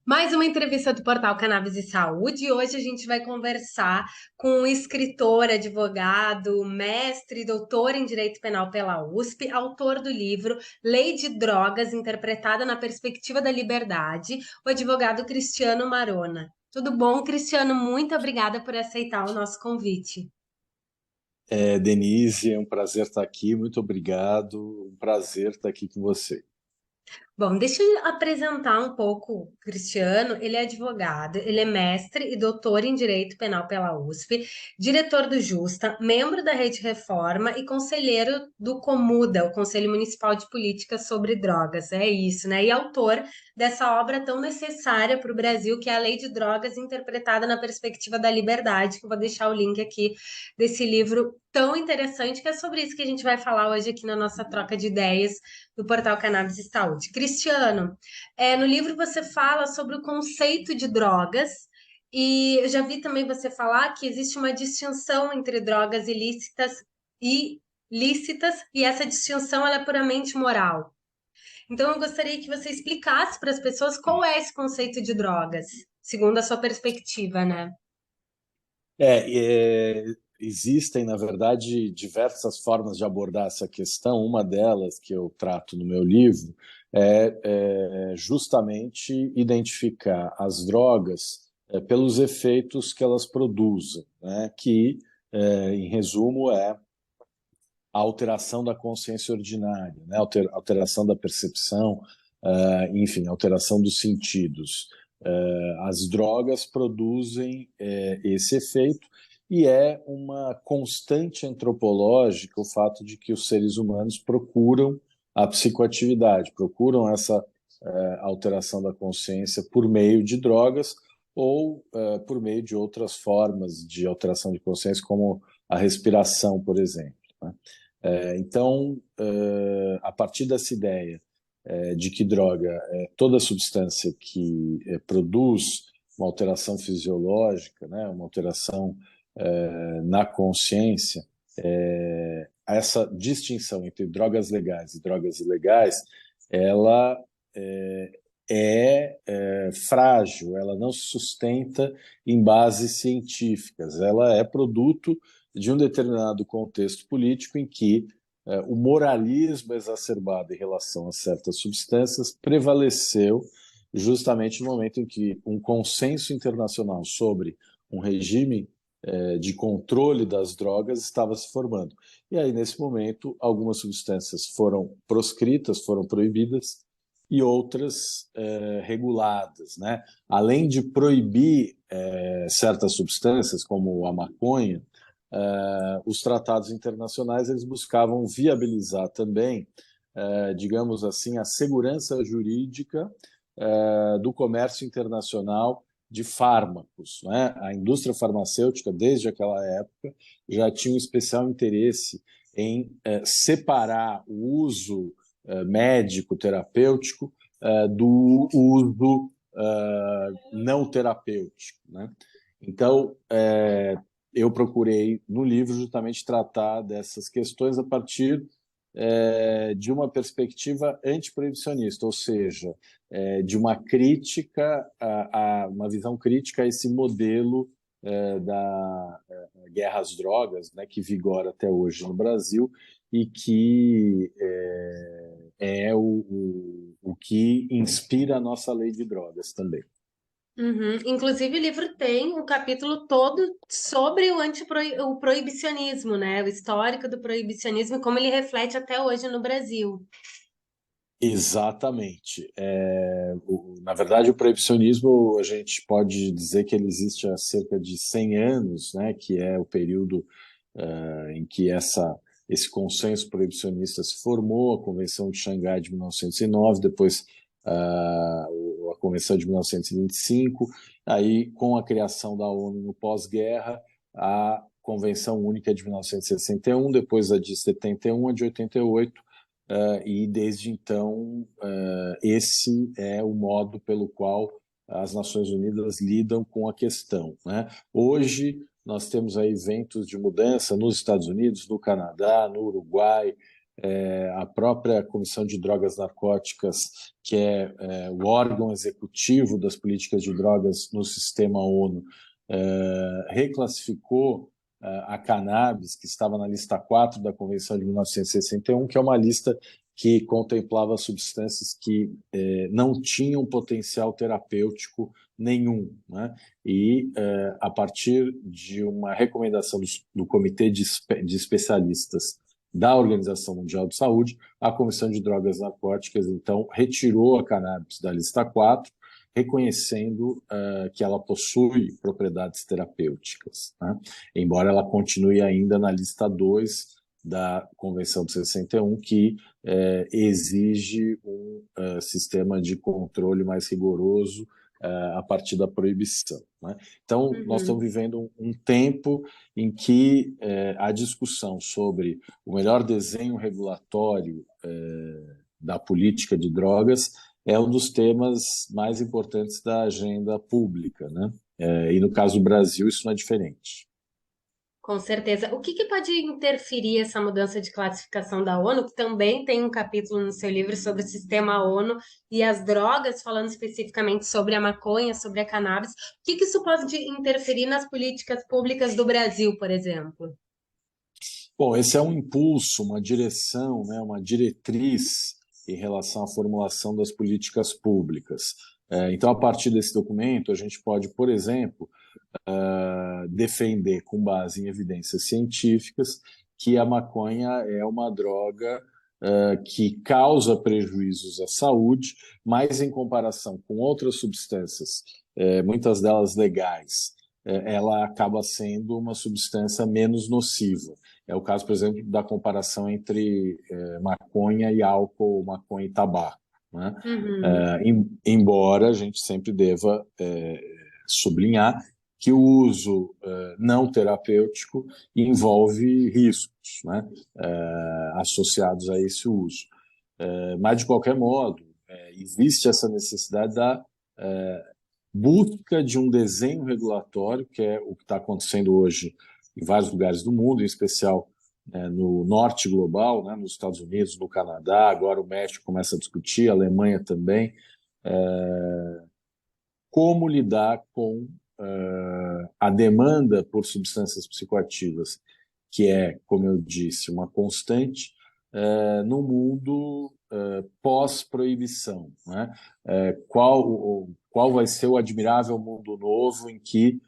Mais uma entrevista do portal Cannabis e Saúde. E hoje a gente vai conversar com um escritor, advogado, mestre, doutor em Direito Penal pela USP, autor do livro Lei de Drogas, interpretada na perspectiva da liberdade, o advogado Cristiano Marona. Tudo bom, Cristiano? Muito obrigada por aceitar o nosso convite. Denise, é um prazer estar aqui, muito obrigado, um prazer estar aqui com você. Bom, deixa eu apresentar um pouco o Cristiano. Ele é advogado, ele é mestre e doutor em Direito Penal pela USP, diretor do Justa, membro da Rede Reforma e conselheiro do Comuda, o Conselho Municipal de Políticas sobre Drogas. É isso, né? E autor dessa obra tão necessária para o Brasil, que é a Lei de Drogas interpretada na perspectiva da liberdade, que eu vou deixar o link aqui desse livro tão interessante, que é sobre isso que a gente vai falar hoje aqui na nossa troca de ideias do portal Cannabis e Saúde. Cristiano, no livro você fala sobre o conceito de drogas e eu já vi também você falar que existe uma distinção entre drogas ilícitas e essa distinção ela é puramente moral. Então eu gostaria que você explicasse para as pessoas qual é esse conceito de drogas, segundo a sua perspectiva, né? Existem, na verdade, diversas formas de abordar essa questão. Uma delas, que eu trato no meu livro, é justamente identificar as drogas pelos efeitos que elas produzem, né? Que, em resumo, é a alteração da consciência ordinária, né? Alteração da percepção, enfim, alteração dos sentidos. As drogas produzem esse efeito e é uma constante antropológica o fato de que os seres humanos procuram a psicoatividade, procuram essa alteração da consciência por meio de drogas ou por meio de outras formas de alteração de consciência, como a respiração, por exemplo, né? Então, a partir dessa ideia de que droga é toda substância que produz uma alteração fisiológica, né, uma alteração na consciência, essa distinção entre drogas legais e drogas ilegais, ela é, frágil, ela não se sustenta em bases científicas, ela é produto de um determinado contexto político em que o moralismo exacerbado em relação a certas substâncias prevaleceu justamente no momento em que um consenso internacional sobre um regime de controle das drogas estava se formando. E aí, nesse momento, algumas substâncias foram proscritas, foram proibidas, e outras reguladas, né? Além de proibir certas substâncias, como a maconha, os tratados internacionais eles buscavam viabilizar também, digamos assim, a segurança jurídica do comércio internacional de fármacos, né? A indústria farmacêutica, desde aquela época, já tinha um especial interesse em separar o uso médico, terapêutico, do uso não terapêutico, né? Então, eu procurei no livro justamente tratar dessas questões a partir de uma perspectiva antiproibicionista, ou seja, de uma crítica, uma visão crítica a esse modelo da guerra às drogas, né, que vigora até hoje no Brasil e que o que inspira a nossa lei de drogas também. Uhum. Inclusive, o livro tem um capítulo todo sobre o proibicionismo, né? O histórico do proibicionismo e como ele reflete até hoje no Brasil. Exatamente. Na verdade, o proibicionismo, a gente pode dizer que ele existe há cerca de 100 anos, né, que é o período em que esse consenso proibicionista se formou, a Convenção de Xangai de 1909, depois a Convenção de 1925, aí com a criação da ONU no pós-guerra, a Convenção Única de 1961, depois a de 71, a de 88, e desde então esse é o modo pelo qual as Nações Unidas lidam com a questão, né? Hoje nós temos aí ventos de mudança nos Estados Unidos, no Canadá, no Uruguai, a própria Comissão de Drogas Narcóticas, que é o órgão executivo das políticas de drogas no sistema ONU, reclassificou a cannabis, que estava na lista 4 da Convenção de 1961, que é uma lista que contemplava substâncias que não tinham potencial terapêutico nenhum, né? E a partir de uma recomendação do Comitê de Especialistas da Organização Mundial de Saúde, a Comissão de Drogas Narcóticas, então, retirou a cannabis da lista 4, reconhecendo que ela possui propriedades terapêuticas, né? Embora ela continue ainda na lista 2 da Convenção de 61, que exige um sistema de controle mais rigoroso a partir da proibição, né? Então, nós estamos vivendo um tempo em que a discussão sobre o melhor desenho regulatório da política de drogas é um dos temas mais importantes da agenda pública, né? E no caso do Brasil, isso não é diferente. Com certeza. O que que pode interferir essa mudança de classificação da ONU, que também tem um capítulo no seu livro sobre o sistema ONU e as drogas, falando especificamente sobre a maconha, sobre a cannabis. O que que isso pode interferir nas políticas públicas do Brasil, por exemplo? Bom, esse é um impulso, uma direção, né, uma diretriz em relação à formulação das políticas públicas. Então, a partir desse documento, a gente pode, por exemplo, defender, com base em evidências científicas, que a maconha é uma droga que causa prejuízos à saúde, mas em comparação com outras substâncias, muitas delas legais, ela acaba sendo uma substância menos nociva. É o caso, por exemplo, da comparação entre maconha e álcool, maconha e tabaco, né? Embora a gente sempre deva sublinhar que o uso não terapêutico envolve riscos, né, associados a esse uso. Mas, de qualquer modo, existe essa necessidade da busca de um desenho regulatório, que é o que está acontecendo hoje em vários lugares do mundo, em especial no norte global, né, nos Estados Unidos, no Canadá, agora o México começa a discutir, a Alemanha também, como lidar com a demanda por substâncias psicoativas, que é, como eu disse, uma constante no mundo pós-proibição, né? Qual vai ser o admirável mundo novo em que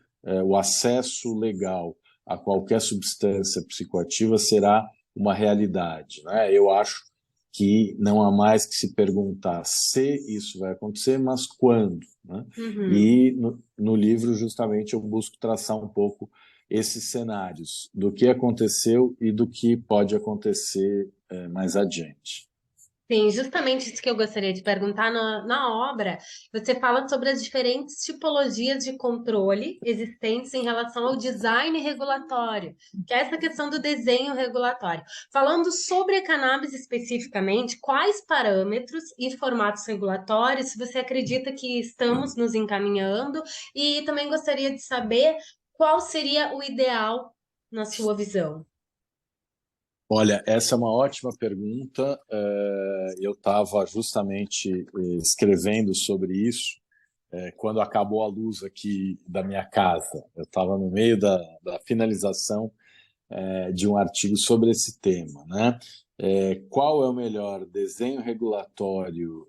o acesso legal a qualquer substância psicoativa será uma realidade, né? Eu acho que não há mais que se perguntar se isso vai acontecer, mas quando, né? E no livro, justamente, eu busco traçar um pouco esses cenários do que aconteceu e do que pode acontecer mais adiante. Sim, justamente isso que eu gostaria de perguntar na obra. Você fala sobre as diferentes tipologias de controle existentes em relação ao design regulatório, que é essa questão do desenho regulatório. Falando sobre a cannabis especificamente, quais parâmetros e formatos regulatórios você acredita que estamos nos encaminhando? E também gostaria de saber qual seria o ideal na sua visão. Olha, essa é uma ótima pergunta. Eu estava justamente escrevendo sobre isso quando acabou a luz aqui da minha casa. Eu estava no meio da finalização de um artigo sobre esse tema, né? Qual é o melhor desenho regulatório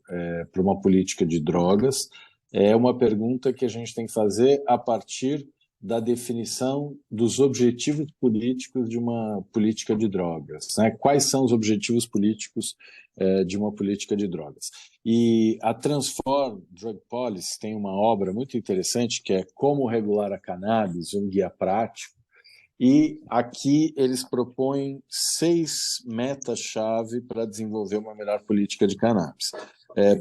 para uma política de drogas? É uma pergunta que a gente tem que fazer a partir da definição dos objetivos políticos de uma política de drogas, né? Quais são os objetivos políticos de uma política de drogas? E a Transform Drug Policy tem uma obra muito interessante que é Como Regular a Cannabis, um guia prático, e aqui eles propõem 6 metas-chave para desenvolver uma melhor política de cannabis.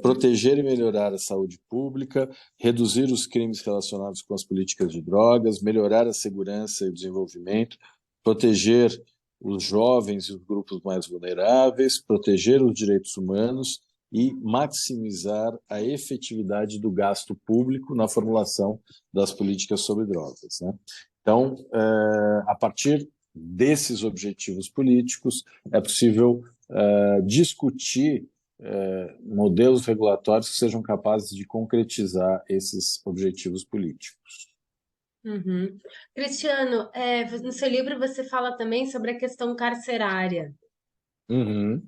Proteger e melhorar a saúde pública, reduzir os crimes relacionados com as políticas de drogas, melhorar a segurança e o desenvolvimento, proteger os jovens e os grupos mais vulneráveis, proteger os direitos humanos e maximizar a efetividade do gasto público na formulação das políticas sobre drogas, né? Então, a partir desses objetivos políticos, é possível discutir modelos regulatórios que sejam capazes de concretizar esses objetivos políticos. Uhum. Cristiano, no seu livro você fala também sobre a questão carcerária. Uhum.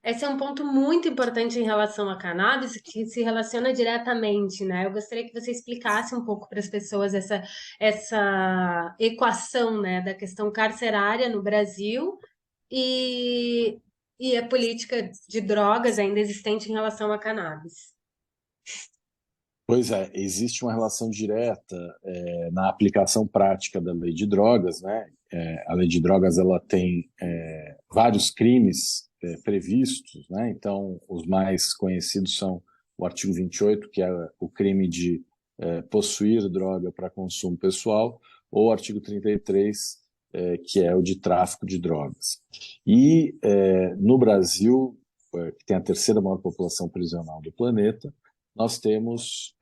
Esse é um ponto muito importante em relação à cannabis, que se relaciona diretamente, né? Eu gostaria que você explicasse um pouco para as pessoas essa equação, né, da questão carcerária no Brasil e, e a política de drogas ainda existente em relação à cannabis. Pois é, existe uma relação direta na aplicação prática da lei de drogas, né? A lei de drogas ela tem vários crimes previstos, né? Então, os mais conhecidos são o artigo 28, que é o crime de possuir droga para consumo pessoal, ou o artigo 33, que é o de tráfico de drogas. E no Brasil, que tem a terceira maior população prisional do planeta, nós temos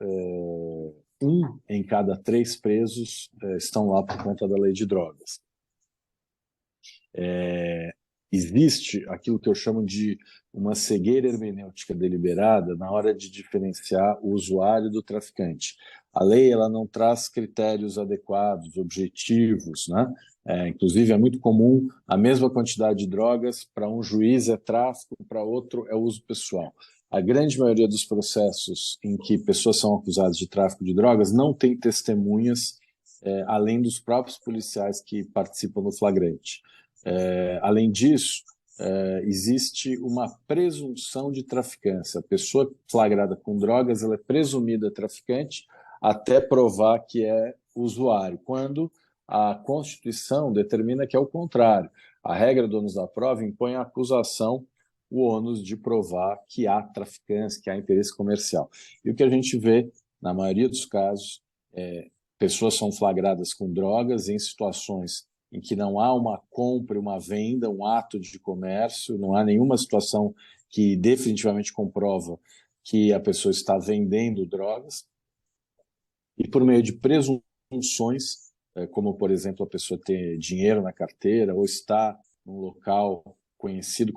um em cada 3 presos estão lá por conta da lei de drogas. Existe aquilo que eu chamo de uma cegueira hermenêutica deliberada na hora de diferenciar o usuário do traficante. A lei ela não traz critérios adequados, objetivos, né? Inclusive, é muito comum a mesma quantidade de drogas, para um juiz é tráfico, para outro é uso pessoal. A grande maioria dos processos em que pessoas são acusadas de tráfico de drogas não tem testemunhas, além dos próprios policiais que participam do flagrante. Além disso, existe uma presunção de traficância. A pessoa flagrada com drogas ela é presumida traficante até provar que é usuário, quando a Constituição determina que é o contrário. A regra do ônus da prova impõe à acusação o ônus de provar que há traficância, que há interesse comercial. E o que a gente vê, na maioria dos casos, pessoas são flagradas com drogas em situações em que não há uma compra, uma venda, um ato de comércio, não há nenhuma situação que definitivamente comprova que a pessoa está vendendo drogas, e por meio de presunções, como, por exemplo, a pessoa ter dinheiro na carteira ou estar num local conhecido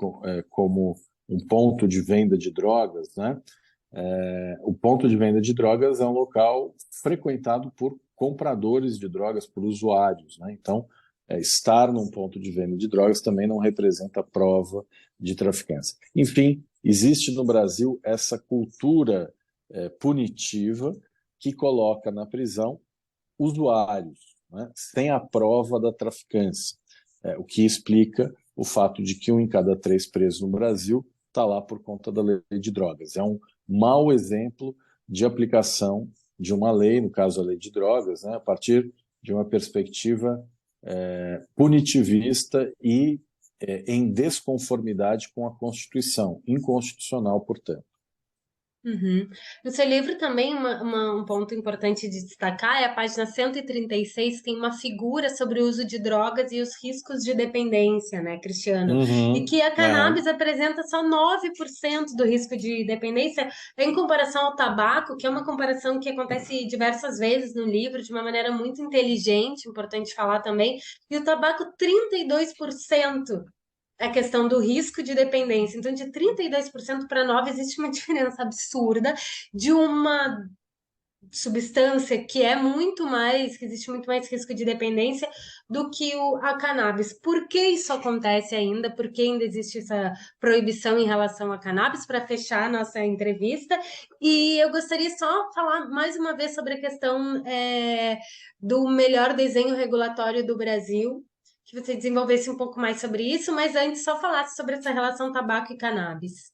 como um ponto de venda de drogas, né? O ponto de venda de drogas é um local frequentado por compradores de drogas, por usuários, né? Então, estar num ponto de venda de drogas também não representa prova de traficância. Enfim, existe no Brasil essa cultura punitiva que coloca na prisão usuários, né, sem a prova da traficância, o que explica o fato de que 1 em cada 3 presos no Brasil está lá por conta da lei de drogas. É um mau exemplo de aplicação de uma lei, no caso a lei de drogas, né, a partir de uma perspectiva punitivista e em desconformidade com a Constituição, inconstitucional, portanto. Uhum. No seu livro também um ponto importante de destacar é a página 136, tem uma figura sobre o uso de drogas e os riscos de dependência, né, Cristiano? E Uhum, que a cannabis uhum. apresenta só 9% do risco de dependência em comparação ao tabaco, que é uma comparação que acontece diversas vezes no livro, de uma maneira muito inteligente, importante falar também, e o tabaco 32% a questão do risco de dependência. Então, de 32% para 9% existe uma diferença absurda de uma substância que é muito mais, que existe muito mais risco de dependência do que a cannabis. Por que isso acontece ainda? Por que ainda existe essa proibição em relação à cannabis? Para fechar a nossa entrevista. E eu gostaria só falar mais uma vez sobre a questão do melhor desenho regulatório do Brasil, que você desenvolvesse um pouco mais sobre isso, mas antes só falasse sobre essa relação tabaco e cannabis.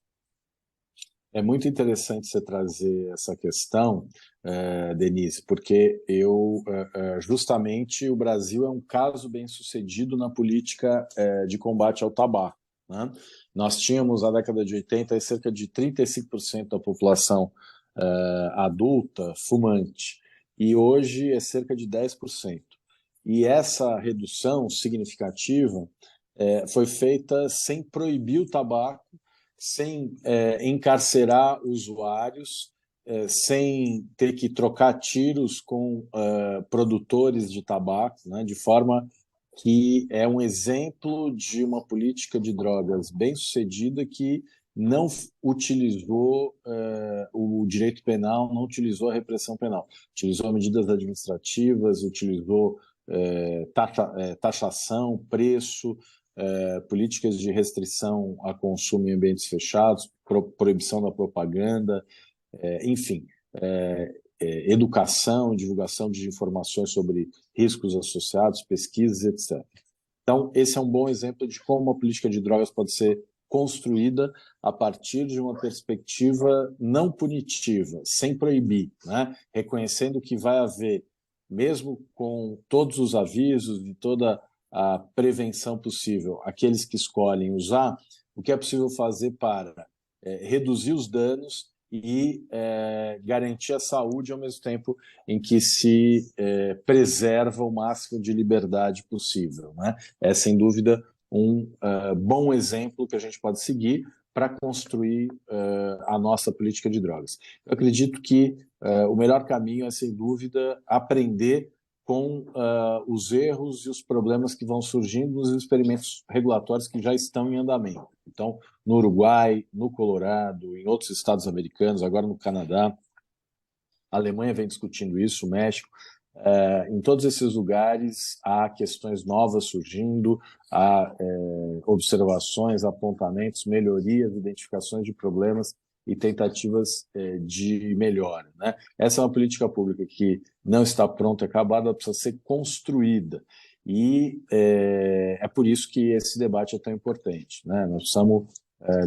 É muito interessante você trazer essa questão, Denise, porque justamente o Brasil é um caso bem-sucedido na política de combate ao tabaco, né? Nós tínhamos, na década de 80, cerca de 35% da população adulta fumante, e hoje é cerca de 10%. E essa redução significativa foi feita sem proibir o tabaco, sem encarcerar usuários, sem ter que trocar tiros com produtores de tabaco, né, de forma que é um exemplo de uma política de drogas bem-sucedida que não utilizou o direito penal, não utilizou a repressão penal, utilizou medidas administrativas, utilizou taxação, preço, políticas de restrição a consumo em ambientes fechados, proibição da propaganda, enfim, educação, divulgação de informações sobre riscos associados, pesquisas, etc. Então, esse é um bom exemplo de como a política de drogas pode ser construída a partir de uma perspectiva não punitiva, sem proibir, né? Reconhecendo que vai haver, mesmo com todos os avisos e toda a prevenção possível, aqueles que escolhem usar, o que é possível fazer para reduzir os danos e garantir a saúde ao mesmo tempo em que se preserva o máximo de liberdade possível, né? É, sem dúvida, um bom exemplo que a gente pode seguir para construir a nossa política de drogas. Eu acredito que o melhor caminho é, sem dúvida, aprender com os erros e os problemas que vão surgindo nos experimentos regulatórios que já estão em andamento. Então, no Uruguai, no Colorado, em outros estados americanos, agora no Canadá, a Alemanha vem discutindo isso, o México. Em todos esses lugares há questões novas surgindo, há observações, apontamentos, melhorias, identificações de problemas e tentativas de melhora, né? Essa é uma política pública que não está pronta, acabada, ela precisa ser construída. E é por isso que esse debate é tão importante, né? Nós precisamos,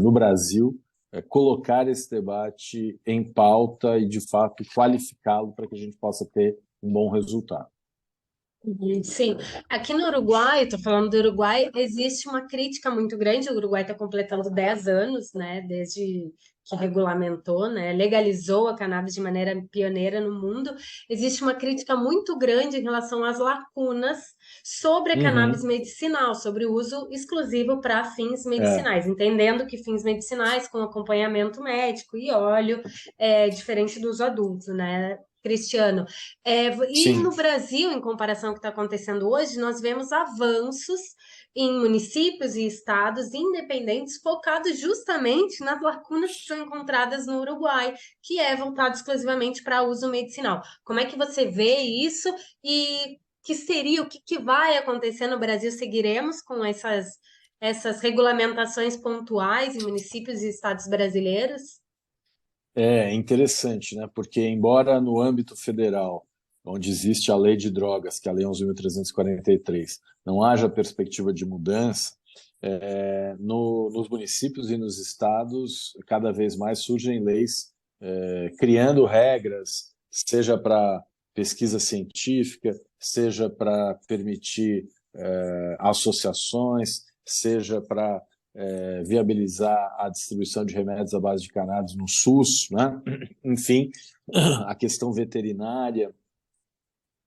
no Brasil, colocar esse debate em pauta e, de fato, qualificá-lo para que a gente possa ter um bom resultado. Sim, aqui no Uruguai, estou falando do Uruguai, existe uma crítica muito grande. O Uruguai está completando 10 anos, né, desde que regulamentou, né, legalizou a cannabis de maneira pioneira no mundo. Existe uma crítica muito grande em relação às lacunas sobre a cannabis Uhum. medicinal, sobre o uso exclusivo para fins É, medicinais, entendendo que fins medicinais com acompanhamento médico e óleo é diferente do uso adulto, né, Cristiano? E sim. no Brasil, em comparação ao que está acontecendo hoje, nós vemos avanços em municípios e estados independentes focados justamente nas lacunas que são encontradas no Uruguai, que é voltado exclusivamente para uso medicinal. Como é que você vê isso e que seria o que vai acontecer no Brasil? Seguiremos com essas regulamentações pontuais em municípios e estados brasileiros? É interessante, né? Porque, embora no âmbito federal, onde existe a lei de drogas, que é a Lei 11.343, não haja perspectiva de mudança, nos municípios e nos estados, cada vez mais surgem leis criando regras, seja para pesquisa científica, seja para permitir associações, seja para viabilizar a distribuição de remédios à base de cannabis no SUS, né? Enfim, a questão veterinária.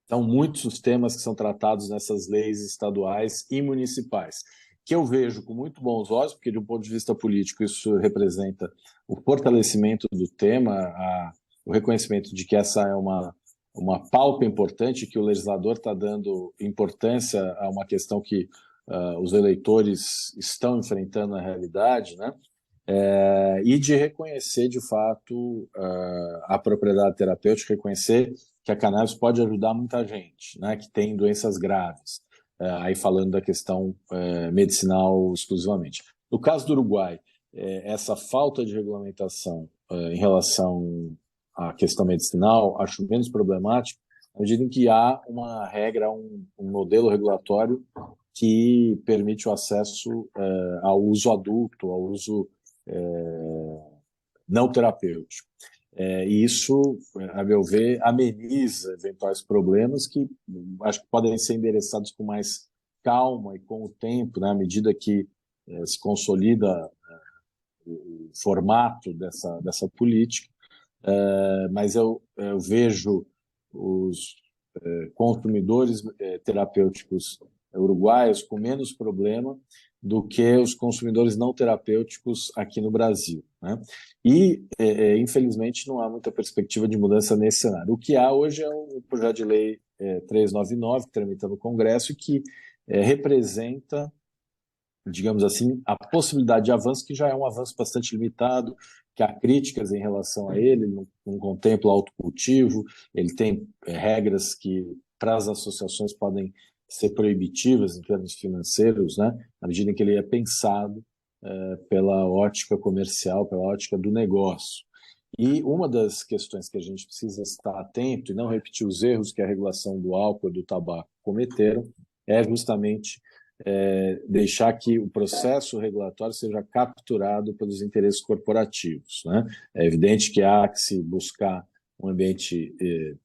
Então, muitos os temas que são tratados nessas leis estaduais e municipais, que eu vejo com muito bons olhos, porque, de um ponto de vista político, isso representa o fortalecimento do tema, o reconhecimento de que essa é uma pauta importante, que o legislador está dando importância a uma questão que os eleitores estão enfrentando na realidade, né? E de reconhecer, de fato, a propriedade terapêutica, reconhecer que a cannabis pode ajudar muita gente, né, que tem doenças graves, aí falando da questão medicinal exclusivamente. No caso do Uruguai, essa falta de regulamentação em relação à questão medicinal, acho menos problemático, na medida em que há uma regra, um modelo regulatório que permite o acesso ao uso adulto, ao uso não terapêutico. E isso, a meu ver, ameniza eventuais problemas que acho que podem ser endereçados com mais calma e com o tempo, né, à medida que se consolida o formato dessa política. Mas eu vejo os consumidores terapêuticos uruguaios com menos problema do que os consumidores não terapêuticos aqui no Brasil, né? E, infelizmente, não há muita perspectiva de mudança nesse cenário. O que há hoje é um projeto de lei 399, que tramita no Congresso, e que representa, digamos assim, a possibilidade de avanço, que já é um avanço bastante limitado, que há críticas em relação a ele, não contempla autocultivo, ele tem regras que, para as associações, podem ser proibitivas em termos financeiros, né? Na medida em que ele é pensado pela ótica comercial, pela ótica do negócio. E uma das questões que a gente precisa estar atento e não repetir os erros que a regulação do álcool e do tabaco cometeram é justamente deixar que o processo regulatório seja capturado pelos interesses corporativos, né? É evidente que há que se buscar um ambiente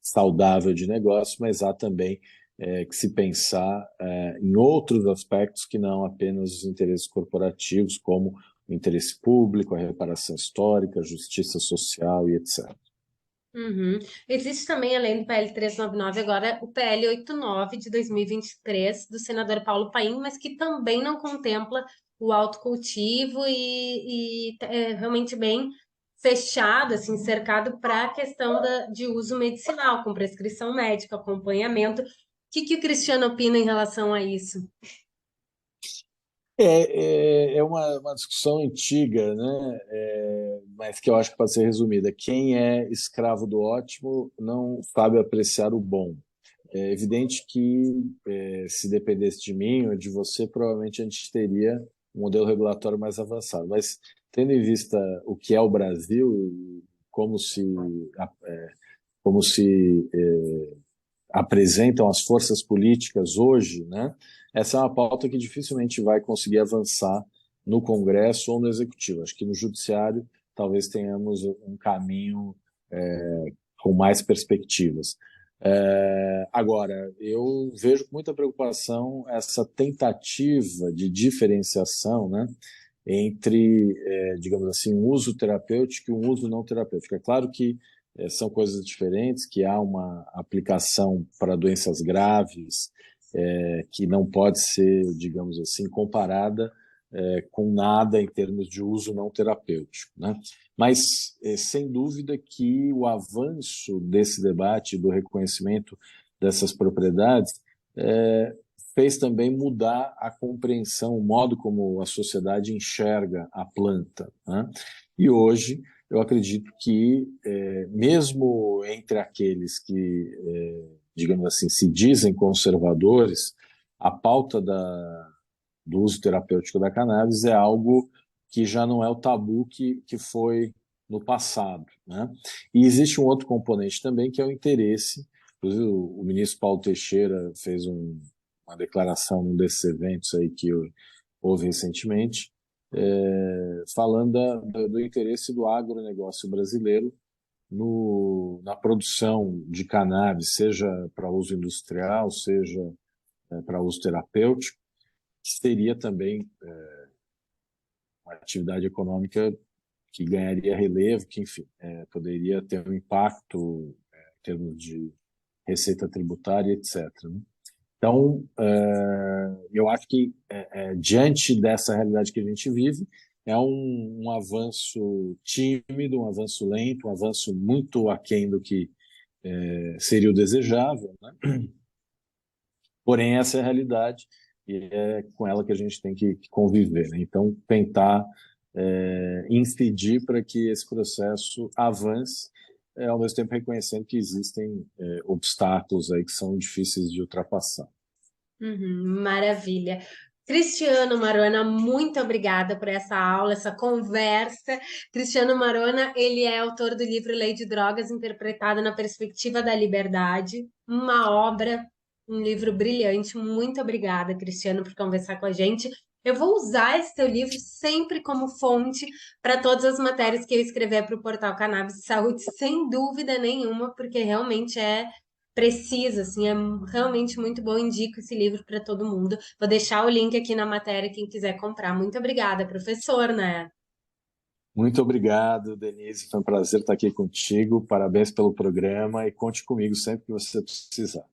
saudável de negócio, mas há também que se pensar em outros aspectos que não apenas os interesses corporativos, como o interesse público, a reparação histórica, a justiça social e etc. Uhum. Existe também, além do PL 399, agora o PL 89 de 2023, do senador Paulo Paim, mas que também não contempla o autocultivo e é realmente bem fechado, assim, cercado para a questão de uso medicinal, com prescrição médica, acompanhamento. O que o Cristiano opina em relação a isso? É uma discussão antiga, né? Mas que eu acho que pode ser resumida. Quem é escravo do ótimo não sabe apreciar o bom. É evidente que, se dependesse de mim ou de você, provavelmente a gente teria um modelo regulatório mais avançado. Mas, tendo em vista o que é o Brasil, como se, como se apresentam as forças políticas hoje, né? Essa é uma pauta que dificilmente vai conseguir avançar no Congresso ou no Executivo. Acho que no Judiciário talvez tenhamos um caminho com mais perspectivas. Agora, eu vejo com muita preocupação essa tentativa de diferenciação, né, entre, digamos assim, um uso terapêutico e um uso não terapêutico. É claro que são coisas diferentes, que há uma aplicação para doenças graves, que não pode ser, digamos assim, comparada com nada em termos de uso não terapêutico, né? Mas, sem dúvida que o avanço desse debate, do reconhecimento dessas propriedades, fez também mudar a compreensão, o modo como a sociedade enxerga a planta, né? E hoje, eu acredito que, mesmo entre aqueles que, digamos assim, se dizem conservadores, a pauta do uso terapêutico da cannabis é algo que já não é o tabu que foi no passado, né? E existe um outro componente também, que é o interesse. Inclusive, o ministro Paulo Teixeira fez uma declaração num desses eventos aí que houve recentemente, falando do interesse do agronegócio brasileiro na produção de cannabis, seja para uso industrial, seja para uso terapêutico, que seria também uma atividade econômica que ganharia relevo, que, enfim, poderia ter um impacto em termos de receita tributária, etc., né? Então, eu acho que, diante dessa realidade que a gente vive, é um avanço tímido, um avanço lento, um avanço muito aquém do que seria o desejável, né? Porém, essa é a realidade e é com ela que a gente tem que conviver, né? Então, tentar incidir para que esse processo avance, ao mesmo tempo reconhecendo que existem obstáculos aí que são difíceis de ultrapassar. Uhum, maravilha. Cristiano Marona, muito obrigada por essa aula, essa conversa. Cristiano Marona, ele é autor do livro Lei de Drogas, interpretada na perspectiva da liberdade, uma obra, um livro brilhante. Muito obrigada, Cristiano, por conversar com a gente. Eu vou usar esse teu livro sempre como fonte para todas as matérias que eu escrever para o portal Cannabis e Saúde, sem dúvida nenhuma, porque realmente precisa, assim, é realmente muito bom. Indico esse livro para todo mundo. Vou deixar o link aqui na matéria, quem quiser comprar. Muito obrigada, professor, né? Muito obrigado, Denise. Foi um prazer estar aqui contigo. Parabéns pelo programa e conte comigo sempre que você precisar.